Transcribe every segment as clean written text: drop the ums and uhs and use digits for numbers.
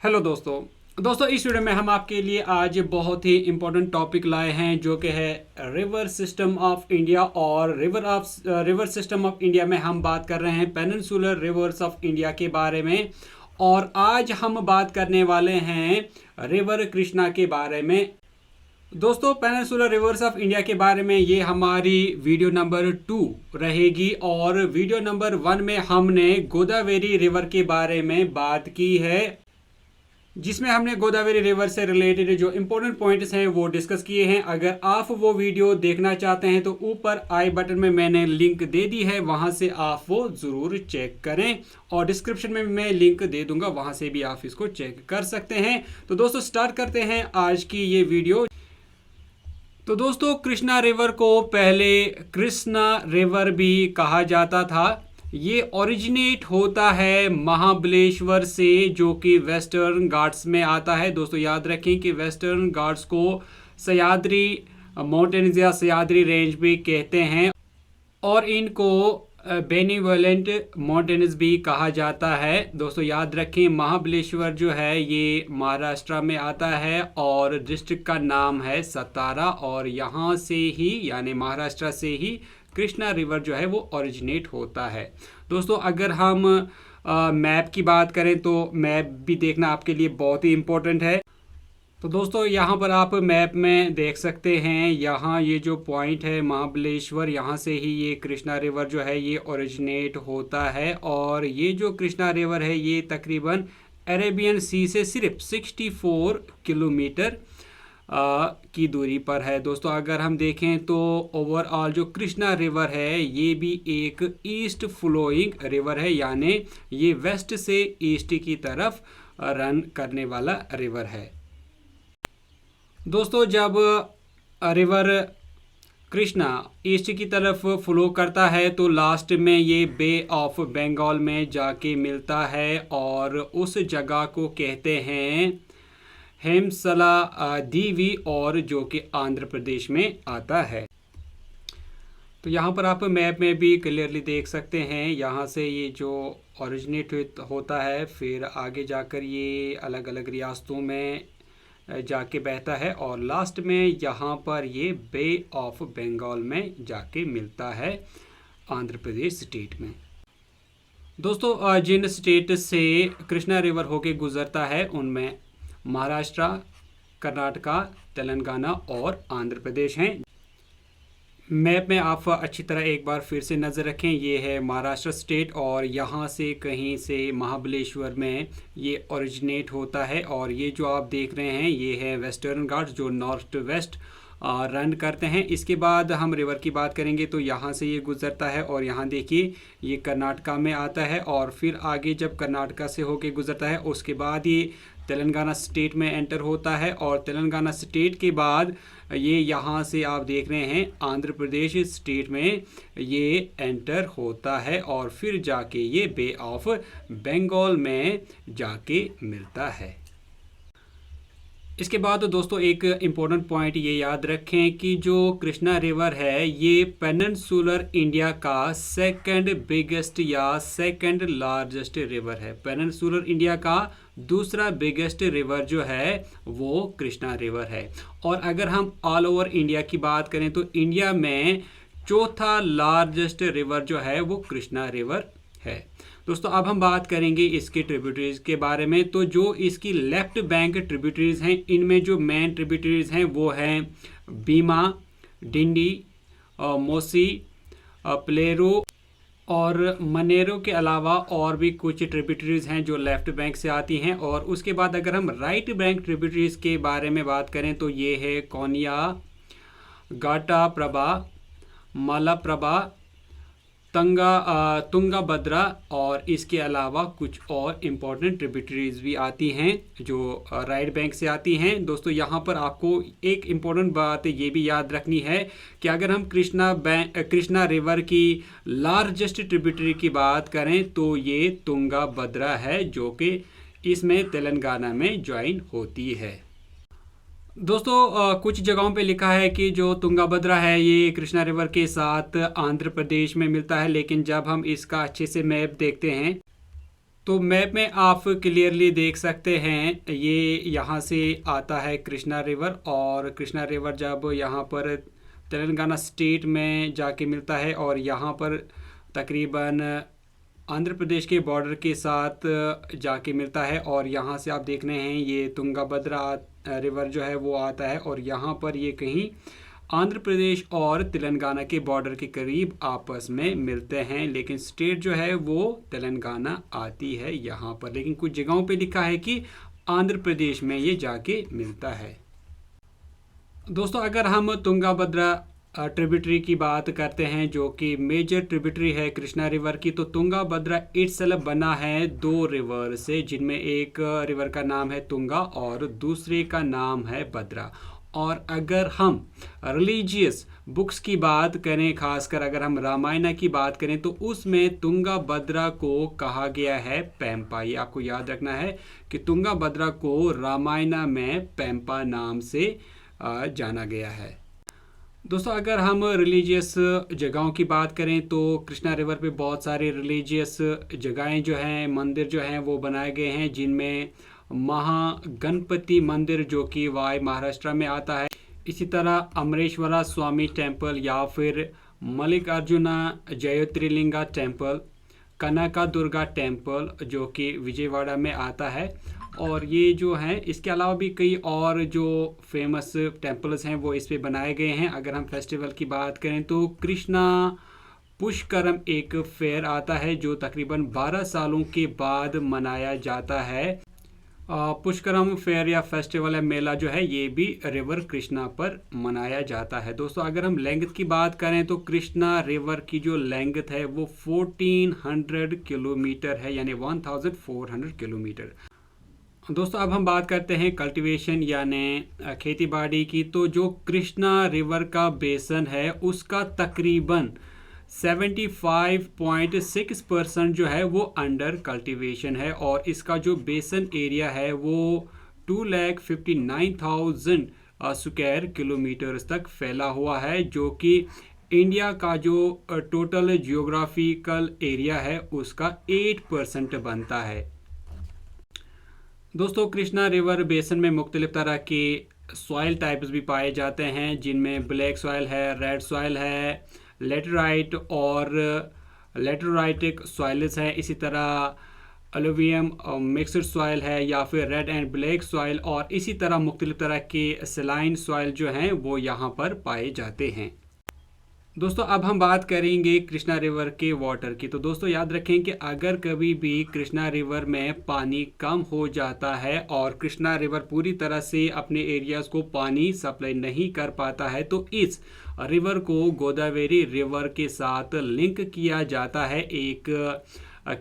Hello दोस्तों इस video में हम आपके लिए आज बहुत ही इम्पोर्टेंट टॉपिक लाए हैं जो कि है रिवर सिस्टम ऑफ इंडिया। और रिवर सिस्टम ऑफ इंडिया में हम बात कर रहे हैं पेनिनसुलर रिवर्स ऑफ इंडिया के बारे में। और आज हम बात करने वाले हैं रिवर कृष्णा के बारे में। दोस्तों पेनिनसुलर रिवर्स ऑफ इंडिया के बारे में ये हमारी वीडियो नंबर 2 रहेगी। और वीडियो नंबर 1 में हमने गोदावरी रिवर के बारे में बात की है, जिसमें हमने गोदावरी रिवर से रिलेटेड जो इंपॉर्टेंट पॉइंट्स हैं वो डिस्कस किए हैं। अगर आप वो वीडियो देखना चाहते हैं तो ऊपर आई बटन में मैंने लिंक दे दी है, वहां से आप वो ज़रूर चेक करें। और डिस्क्रिप्शन में मैं लिंक दे दूंगा, वहां से भी आप इसको चेक कर सकते हैं। तो दोस्तों स्टार्ट करते हैं आज की ये वीडियो। तो दोस्तों कृष्णा रिवर को पहले कृष्णा रिवर भी कहा जाता था। ये ओरिजिनेट होता है महाबलेश्वर से, जो कि वेस्टर्न घाट्स में आता है। दोस्तों याद रखें कि वेस्टर्न घाट्स को सह्याद्री माउंटेन्स या सह्याद्री रेंज भी कहते हैं और इनको बेनिवोलेंट माउंटेन्स भी कहा जाता है। दोस्तों याद रखें महाबलेश्वर जो है ये महाराष्ट्र में आता है और डिस्ट्रिक्ट का नाम है सतारा, और यहाँ से ही यानी महाराष्ट्र से ही कृष्णा रिवर जो है वो ओरिजिनेट होता है। दोस्तों अगर हम मैप की बात करें तो मैप भी देखना आपके लिए बहुत ही इम्पोर्टेंट है। तो दोस्तों यहाँ पर आप मैप में देख सकते हैं, यहाँ ये जो पॉइंट है महाबलेश्वर, यहाँ से ही ये कृष्णा रिवर जो है ये ओरिजिनेट होता है। और ये जो कृष्णा रिवर है ये तकरीबन अरेबियन सी से सिर्फ 64 किलोमीटर की दूरी पर है। दोस्तों अगर हम देखें तो ओवरऑल जो कृष्णा रिवर है ये भी एक ईस्ट फ्लोइंग रिवर है, यानी ये वेस्ट से ईस्ट की तरफ रन करने वाला रिवर है। दोस्तों जब रिवर कृष्णा ईस्ट की तरफ फ्लो करता है तो लास्ट में ये बे ऑफ बंगाल में जाके मिलता है और उस जगह को कहते हैं हेमसला दीवी, और जो कि आंध्र प्रदेश में आता है। तो यहाँ पर आप मैप में भी क्लियरली देख सकते हैं, यहाँ से ये जो ओरिजिनेट होता है फिर आगे जाकर ये अलग अलग रियासतों में जाके बहता है और लास्ट में यहाँ पर ये बे ऑफ बंगाल में जाके मिलता है आंध्र प्रदेश स्टेट में। दोस्तों जिन स्टेट से कृष्णा रिवर होके गुजरता है उनमें महाराष्ट्र, कर्नाटका, तेलंगाना और आंध्र प्रदेश हैं। मैप में आप अच्छी तरह एक बार फिर से नज़र रखें, ये है महाराष्ट्र स्टेट और यहाँ से कहीं से महाबलेश्वर में ये ओरिजिनेट होता है। और ये जो आप देख रहे हैं ये है वेस्टर्न घाट्स जो नॉर्थ वेस्ट रन करते हैं। इसके बाद हम रिवर की बात करेंगे तो यहाँ से ये गुजरता है और यहाँ देखिए ये कर्नाटका में आता है और फिर आगे जब कर्नाटका से होके गुजरता है उसके बाद ये तेलंगाना स्टेट में एंटर होता है और तेलंगाना स्टेट के बाद ये यहाँ से आप देख रहे हैं आंध्र प्रदेश स्टेट में ये एंटर होता है और फिर जाके ये बे ऑफ बंगाल में जाके मिलता है। इसके बाद दोस्तों एक इम्पोर्टेंट पॉइंट ये याद रखें कि जो कृष्णा रिवर है ये पेनिनसुलर इंडिया का सेकंड बिगेस्ट या सेकंड लार्जेस्ट रिवर है। पेनिनसुलर इंडिया का दूसरा बिगेस्ट रिवर जो है वो कृष्णा रिवर है। और अगर हम ऑल ओवर इंडिया की बात करें तो इंडिया में चौथा लार्जेस्ट रिवर जो है वो कृष्णा रिवर है। दोस्तों अब हम बात करेंगे इसके ट्रिब्यूटरीज के बारे में। तो जो इसकी लेफ्ट बैंक ट्रिब्यूटरीज हैं इनमें जो मेन ट्रिब्यूटरीज हैं वो हैं बीमा, डिंडी, मोसी, प्लेरो और मनेरो के अलावा और भी कुछ ट्रिब्यूटरीज हैं जो लेफ्ट बैंक से आती हैं। और उसके बाद अगर हम राइट बैंक ट्रिब्यूटरीज के बारे में बात करें तो ये है कोनिया, घाटा प्रभा, मलाप्रभा, तुंगाभद्रा और इसके अलावा कुछ और इम्पॉर्टेंट ट्रिब्यूटरीज भी आती हैं जो राइट बैंक से आती हैं। दोस्तों यहाँ पर आपको एक इम्पॉर्टेंट बात ये भी याद रखनी है कि अगर हम कृष्णा रिवर की लार्जेस्ट ट्रिब्यूटरी की बात करें तो ये तुंगाभद्रा है जो कि इसमें तेलंगाना में ज्वाइन होती है। दोस्तों कुछ जगहों पे लिखा है कि जो तुंगाभद्रा है ये कृष्णा रिवर के साथ आंध्र प्रदेश में मिलता है, लेकिन जब हम इसका अच्छे से मैप देखते हैं तो मैप में आप क्लियरली देख सकते हैं, ये यहाँ से आता है कृष्णा रिवर, और कृष्णा रिवर जब यहाँ पर तेलंगाना स्टेट में जाके मिलता है और यहाँ पर तकरीबन आंध्र प्रदेश के बॉर्डर के साथ जाके मिलता है, और यहाँ से आप देख रहे हैं ये तुंगाभद्रा रिवर जो है वो आता है, और यहाँ पर ये कहीं आंध्र प्रदेश और तेलंगाना के बॉर्डर के करीब आपस में मिलते हैं, लेकिन स्टेट जो है वो तेलंगाना आती है यहाँ पर, लेकिन कुछ जगहों पे लिखा है कि आंध्र प्रदेश में ये जाके मिलता है। दोस्तों, अगर हम तुंगाभद्रा ट्रिब्यूटरी की बात करते हैं जो कि मेजर ट्रिब्यूटरी है कृष्णा रिवर की, तो तुंगाभद्रा इटसेल्फ बना है दो रिवर से, जिनमें एक रिवर का नाम है तुंगा और दूसरे का नाम है भद्रा। और अगर हम रिलीजियस बुक्स की बात करें, खासकर अगर हम रामायण की बात करें, तो उसमें तुंगाभद्रा को कहा गया है पैंपा। ये आपको याद रखना है कि तुंगाभद्रा को रामायण में पैंपा नाम से जाना गया है। दोस्तों, अगर हम रिलीजियस जगहों की बात करें तो कृष्णा रिवर पे बहुत सारे रिलीजियस जगहें जो हैं, मंदिर जो हैं वो बनाए गए हैं, जिनमें महागणपति मंदिर जो कि वाई महाराष्ट्र में आता है, इसी तरह अमरेश्वरा स्वामी टेम्पल या फिर मल्लिकार्जुना ज्योतिर्लिंगा टेम्पल, कनका दुर्गा टेम्पल जो कि विजयवाड़ा में आता है, और ये जो हैं इसके अलावा भी कई और जो फेमस टेम्पल्स हैं वो इस पे बनाए गए हैं। अगर हम फेस्टिवल की बात करें तो कृष्णा पुष्करम एक फेयर आता है जो तकरीबन 12 सालों के बाद मनाया जाता है। पुष्करम फेयर या फेस्टिवल या मेला जो है ये भी रिवर कृष्णा पर मनाया जाता है। दोस्तों, अगर हम लेंथ की बात करें तो कृष्णा रिवर की जो लेंथ है वो 1400 किलोमीटर है, यानी 1400 किलोमीटर। दोस्तों, अब हम बात करते हैं कल्टीवेशन यानी खेती बाड़ी की। तो जो कृष्णा रिवर का बेसन है उसका तकरीबन 75.6% जो है वो अंडर कल्टीवेशन है, और इसका जो बेसन एरिया है वो 2,59,000 स्क्वायर किलोमीटर्स तक फैला हुआ है, जो कि इंडिया का जो टोटल जियोग्राफिकल एरिया है उसका 8% बनता है। दोस्तों, कृष्णा रिवर बेसन में मुख्तलिफ तरह के सॉइल टाइप्स भी पाए जाते हैं, जिनमें ब्लैक सॉइल है, रेड सॉइल है, लेटराइट और लेटराइटिक सॉइल्स है, इसी तरह अलुवियम मिक्सड सॉइल है या फिर रेड एंड ब्लैक सॉइल, और इसी तरह मुख्तलिफ तरह के सलाइन सॉइल जो हैं वो यहाँ पर पाए जाते हैं। दोस्तों, अब हम बात करेंगे कृष्णा रिवर के वाटर की। तो दोस्तों, याद रखें कि अगर कभी भी कृष्णा रिवर में पानी कम हो जाता है और कृष्णा रिवर पूरी तरह से अपने एरियाज़ को पानी सप्लाई नहीं कर पाता है, तो इस रिवर को गोदावरी रिवर के साथ लिंक किया जाता है एक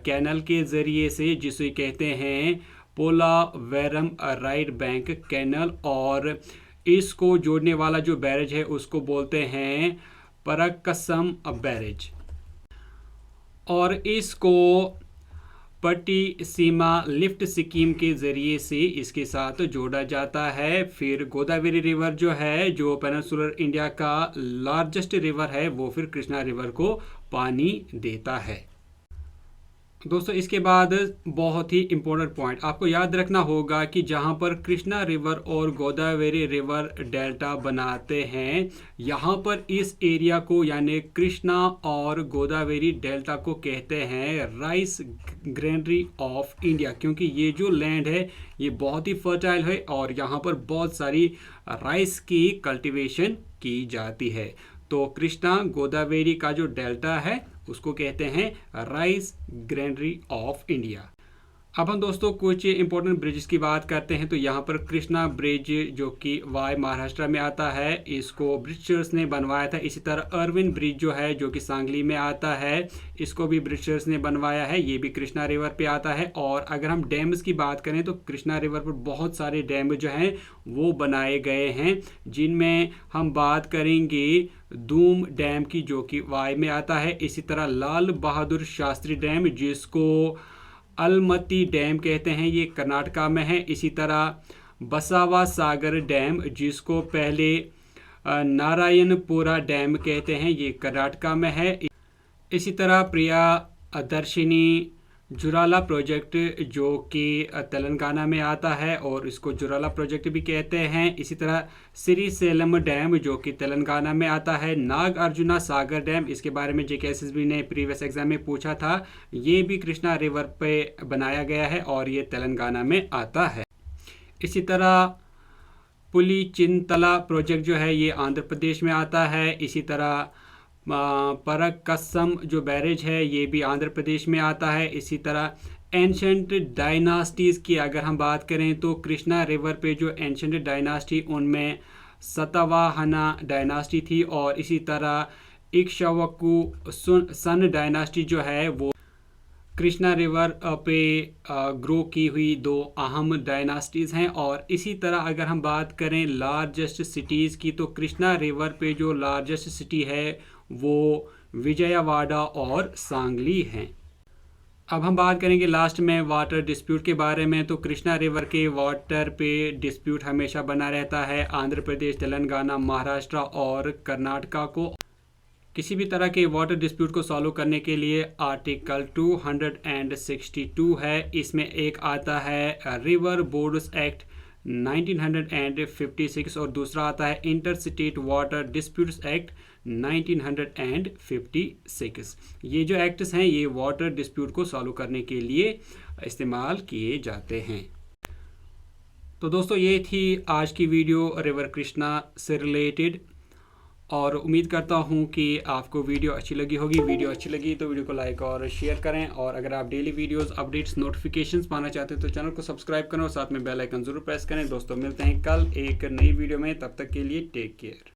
कैनल के ज़रिए से, जिसे कहते हैं पोलावेरम राइट बैंक कैनल, और इसको जोड़ने वाला जो बैरेज है उसको बोलते हैं परक्कसम बैरेज, और इसको पट्टी सीमा लिफ्ट स्कीम के ज़रिए से इसके साथ जोड़ा जाता है। फिर गोदावरी रिवर जो है, जो पेनिनसुलर इंडिया का लार्जेस्ट रिवर है, वो फिर कृष्णा रिवर को पानी देता है। दोस्तों, इसके बाद बहुत ही इम्पोर्टेंट पॉइंट आपको याद रखना होगा कि जहाँ पर कृष्णा रिवर और गोदावरी रिवर डेल्टा बनाते हैं, यहाँ पर इस एरिया को यानी कृष्णा और गोदावरी डेल्टा को कहते हैं राइस ग्रेनरी ऑफ इंडिया, क्योंकि ये जो लैंड है ये बहुत ही फर्टाइल है और यहाँ पर बहुत सारी राइस की कल्टीवेशन की जाती है। तो कृष्णा गोदावरी का जो डेल्टा है उसको कहते हैं राइस ग्रेनरी ऑफ इंडिया। अब हम दोस्तों कुछ इंपॉर्टेंट ब्रिजेस की बात करते हैं। तो यहाँ पर कृष्णा ब्रिज जो कि वाई महाराष्ट्र में आता है, इसको ब्रिटिशर्स ने बनवाया था। इसी तरह अरविंद ब्रिज जो है जो कि सांगली में आता है, इसको भी ब्रिटिशर्स ने बनवाया है, ये भी कृष्णा रिवर पे आता है। और अगर हम डैम्स की बात करें तो कृष्णा रिवर पर बहुत सारे डैम जो हैं वो बनाए गए हैं, जिनमें हम बात करेंगे धूम डैम की जो कि वाई में आता है, इसी तरह लाल बहादुर शास्त्री डैम जिसको अलमती डैम कहते हैं, ये कर्नाटका में है। इसी तरह बसावा सागर डैम जिसको पहले नारायणपुरा डैम कहते हैं, ये कर्नाटका में है। इसी तरह प्रिया दर्शिनी जुराला प्रोजेक्ट जो कि तेलंगाना में आता है और इसको जुराला प्रोजेक्ट भी कहते हैं। इसी तरह श्रीशैलम डैम जो कि तेलंगाना में आता है। नागार्जुना सागर डैम, इसके बारे में जेकेएसएसबी ने प्रीवियस एग्जाम में पूछा था। ये भी कृष्णा रिवर पे बनाया गया है और ये तेलंगाना में आता है। इसी तरह पुलिचिंतला प्रोजेक्ट जो है ये आंध्र प्रदेश में आता है। इसी तरह परकसम जो बैरेज है ये भी आंध्र प्रदेश में आता है। इसी तरह एंशंट डायनास्टीज़ की अगर हम बात करें तो कृष्णा रिवर पे जो एंशंट डायनास्टी उनमें सतवाहना डायनास्टी थी और इसी तरह इक्ष्वाकु सन डायनास्टी जो है वो कृष्णा रिवर पे ग्रो की हुई दो अहम डायनास्टीज़ हैं। और इसी तरह अगर हम बात करें लार्जेस्ट सिटीज़ की तो कृष्णा रिवर पे जो लार्जेस्ट सिटी है वो विजयवाड़ा और सांगली हैं। अब हम बात करेंगे लास्ट में वाटर डिस्प्यूट के बारे में। तो कृष्णा रिवर के वाटर पे डिस्प्यूट हमेशा बना रहता है आंध्र प्रदेश, तेलंगाना, महाराष्ट्र और कर्नाटका को। किसी भी तरह के वाटर डिस्प्यूट को सॉल्व करने के लिए आर्टिकल 262 है। इसमें एक आता है रिवर बोर्ड्स एक्ट 1956 और दूसरा आता है inter state water disputes act 1956। ये जो एक्ट्स हैं ये वाटर डिस्प्यूट को सॉल्व करने के लिए इस्तेमाल किए जाते हैं। तो दोस्तों ये थी आज की वीडियो रिवर कृष्णा से रिलेटेड और उम्मीद करता हूँ कि आपको वीडियो अच्छी लगी होगी। वीडियो अच्छी लगी तो वीडियो को लाइक और शेयर करें और अगर आप डेली वीडियोस अपडेट्स नोटिफिकेशंस पाना चाहते हैं तो चैनल को सब्सक्राइब करें और साथ में बेल आइकन जरूर प्रेस करें। दोस्तों मिलते हैं कल एक नई वीडियो में, तब तक के लिए टेक केयर।